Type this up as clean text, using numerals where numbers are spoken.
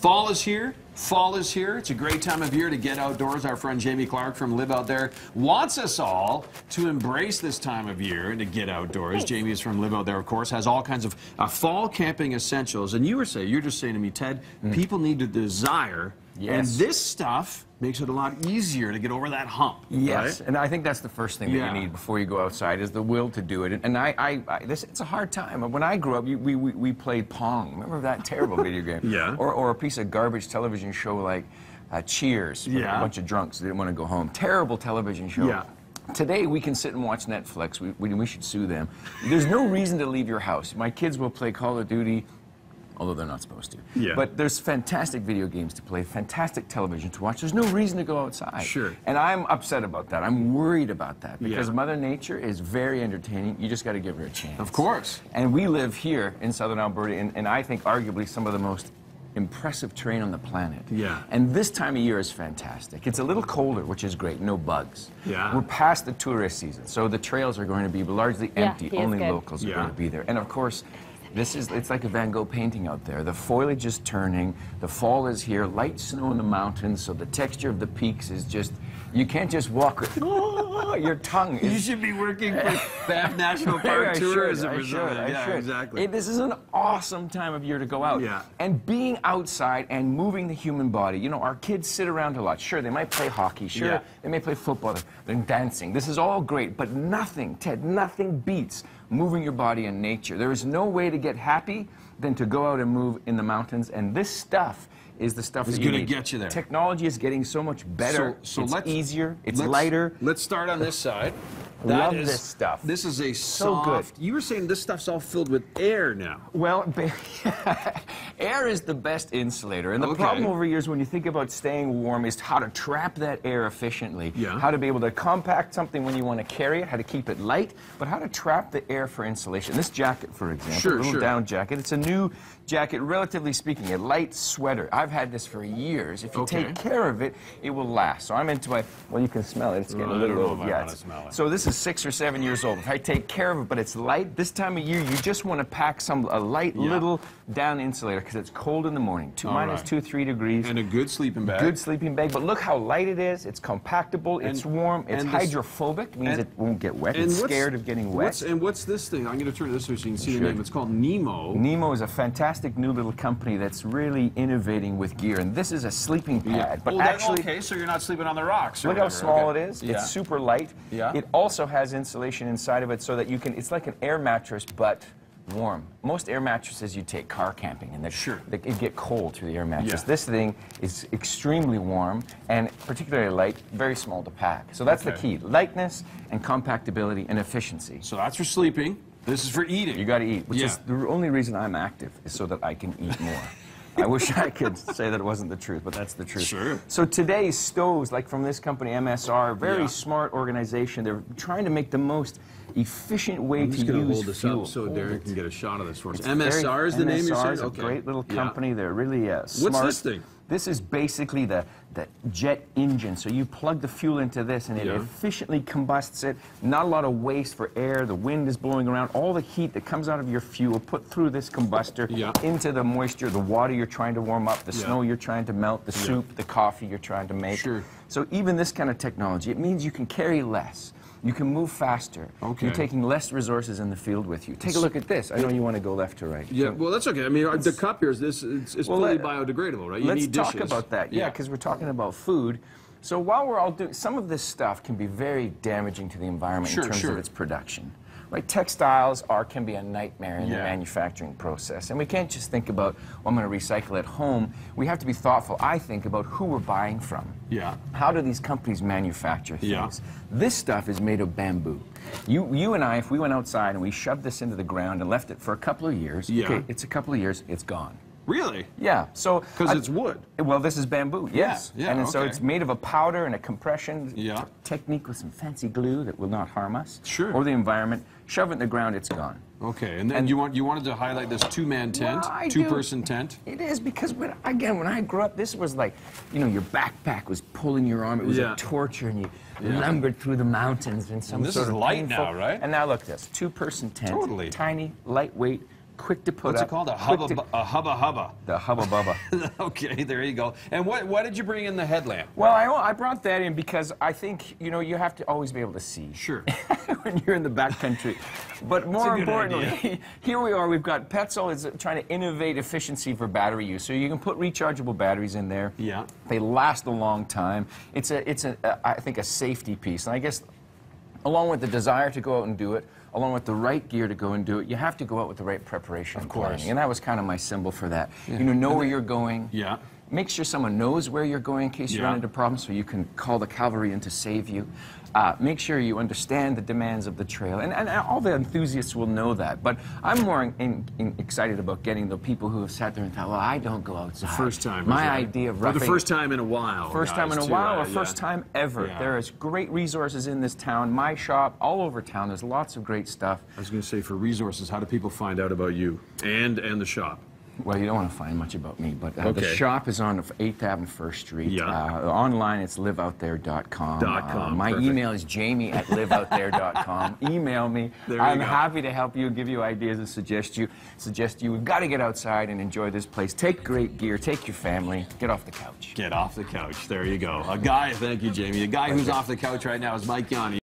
Fall is here. Fall is here. It's a great time of year to get outdoors. Our friend Jamie Clark from Live Out There wants us all to embrace this time of year and to get outdoors. Thanks. Jamie is from Live Out There, of course, has all kinds of fall camping essentials. And you're just saying to me, Ted, people need to desire. Yes. And this stuff makes it a lot easier to get over that hump. Yes, right? and I think that's the first thing that you need before you go outside is the will to do it. And it's a hard time. When I grew up, we played Pong. Remember that terrible video game? Yeah. Or a piece of garbage television show like Cheers. With a bunch of drunks that didn't want to go home. Terrible television show. Yeah. Today, we can sit and watch Netflix. We should sue them. There's no reason to leave your house. My kids will play Call of Duty, although they're not supposed to. Yeah. But there's fantastic video games to play, fantastic television to watch. There's no reason to go outside. Sure. And I'm upset about that. I'm worried about that because Yeah. Mother Nature is very entertaining. You just got to give her a chance. Of course. And we live here in southern Alberta, and I think arguably some of the most impressive terrain on the planet. Yeah. And this time of year is fantastic. It's a little colder, which is great. No bugs. Yeah. We're past the tourist season, so the trails are going to be largely empty. he is Only good. locals are going to be there. And of course, it's like a Van Gogh painting out there. The foliage is turning, the fall is here, light snow in the mountains, so the texture of the peaks is just, you can't just walk, your tongue is... You should be working for Banff National Park Tourism or something. Yeah, exactly. This is an awesome time of year to go out. Yeah. And being outside and moving the human body. You know, our kids sit around a lot. Sure, they might play hockey. Sure, Yeah. they may play football. They're dancing. This is all great, but nothing, Ted, nothing beats moving your body in nature. There is no way to get happy than to go out and move in the mountains, and this stuff is the stuff It's that you gonna need. get you there. Technology is getting so much better. So it's let's easier. It's let's- lighter. Let's start on this side. Love this stuff. This is a So good. soft. You were saying this stuff's all filled with air now. Well, air is the best insulator. And the Okay. problem over years when you think about staying warm is how to trap that air efficiently. Yeah. How to be able to compact something when you want to carry it, how to keep it light, but how to trap the air for insulation. This jacket, for example, Sure, a little sure. down jacket. It's a new jacket, relatively speaking, a light sweater. I've had this for years. If you Okay. take care of it, it will last. So I'm into my, well, you can smell it. It's getting Well, a I little don't know old. if I Yeah, wanna it's- smell it. So this is 6 or 7 years old. If I take care of it, but it's light, this time of year, you just want to pack a light little down insulator because it's cold in the morning. Minus 2, 3 degrees. And a good sleeping bag. Good sleeping bag. But look how light it is. It's compactable. It's warm. It's and this- hydrophobic. Means and- it won't get wet. and It's what's- scared of getting wet. What's this thing? I'm going to turn this so you can see the Sure. name. It's called Nemo. Nemo is a fantastic new little company that's really innovating with gear. And this is a sleeping pad. But Oh, actually, okay, so you're not sleeping on the rocks. Or look how whatever. small Okay. it is. Yeah. It's super light. Yeah. It also has insulation inside of it so that you can, it's like an air mattress, but warm. Most air mattresses you take car camping and they get cold through the air mattress. Yeah. This thing is extremely warm and particularly light, very small to pack. So that's the Okay. key, lightness and compactability and efficiency. So that's for sleeping. This is for eating. You got to eat, which Yeah. is the only reason I'm active is so that I can eat more. I wish I could say that it wasn't the truth, but that's the truth. Sure. So today's stoves, like from this company, MSR, very Yeah. smart organization. They're trying to make the most efficient way I'm to just going to use hold this fuel. up so Derek can get a shot of this for us. It's MSR is the name you're MSR saying? is a Okay. great little Yeah. company. They're really smart. What's this thing? This is basically the jet engine. So you plug the fuel into this and it Yeah. efficiently combusts it. Not a lot of waste for air. The wind is blowing around. All the heat that comes out of your fuel put through this combustor Yeah. into the moisture, the water you're trying to warm up, the Yeah. snow you're trying to melt, the soup, the coffee you're trying to make. Sure. So even this kind of technology, it means you can carry less. You can move faster. Okay. You're taking less resources in the field with you. Take a look at this. I know you want to go left to right. Yeah, well, that's okay. I mean, the cup here is this. It's Well, fully biodegradable, right? You Let's need talk dishes. about that, yeah, because we're talking about food. So while we're all doing, some of this stuff can be very damaging to the environment Sure, in terms sure. of its production. Right? Textiles can be a nightmare in the Yeah. manufacturing process. And we can't just think about, well, I'm going to recycle at home. We have to be thoughtful, I think, about who we're buying from. Yeah. How do these companies manufacture things? Yeah. This stuff is made of bamboo. You and I, if we went outside and we shoved this into the ground and left it for a couple of years, Yeah. okay, it's a couple of years, it's gone. Really? Yeah, so... Because it's wood. Well, this is bamboo, yes. Yeah, and so okay. it's made of a powder and a compression Yeah. technique with some fancy glue that will not harm us. Sure. Or the environment. Shove it in the ground, it's gone. Okay, and then you wanted to highlight this two-man tent, Well, I do. two-person tent. It is because, when I grew up, this was like, your backpack was pulling your arm. It was Yeah. a torture, and you lumbered through the mountains in some And this sort is of light painful... now, right? And now look at this, two-person tent. Totally. Tiny, lightweight, quick to put What's up. it called? A quick hubba, a hubba hubba. The Hubba Bubba. Okay, there you go. And what did you bring in the headlamp? Well, I brought that in because I think, you know, you have to always be able to see. Sure. When you're in the backcountry. But more a good importantly, here we are, we've got Petzl is trying to innovate efficiency for battery use. So you can put rechargeable batteries in there. Yeah. They last a long time. It's I think a safety piece. And I guess along with the desire to go out and do it, along with the right gear to go and do it, you have to go out with the right preparation and course. planning. And that was kind of my symbol for that. Yeah. You know where you're going. Yeah. Make sure someone knows where you're going in case you Yeah. run into problems so you can call the cavalry in to save you. Make sure you understand the demands of the trail. And all the enthusiasts will know that. But I'm more excited about getting the people who have sat there and thought, well, I don't go outside. The first time. My idea of For the roughing... first time in a while. First time in a guys, while too, or first time ever. Yeah. There is great resources in this town. My shop, all over town. There's lots of great stuff. I was going to say, for resources, how do people find out about you and the shop? Well, you don't want to find much about me, but the Okay. shop is on 8th Ave and 1st Street. Yeah. Online, it's liveoutthere.com. My perfect. email is jamie@liveoutthere.com. Email me. There you I'm go. happy to help you, give you ideas, and suggest you. We've got to get outside and enjoy this place. Take great gear. Take your family. Get off the couch. Get off the couch. There you go. Thank you, Jamie. A guy who's off the couch right now is Mike Yanni.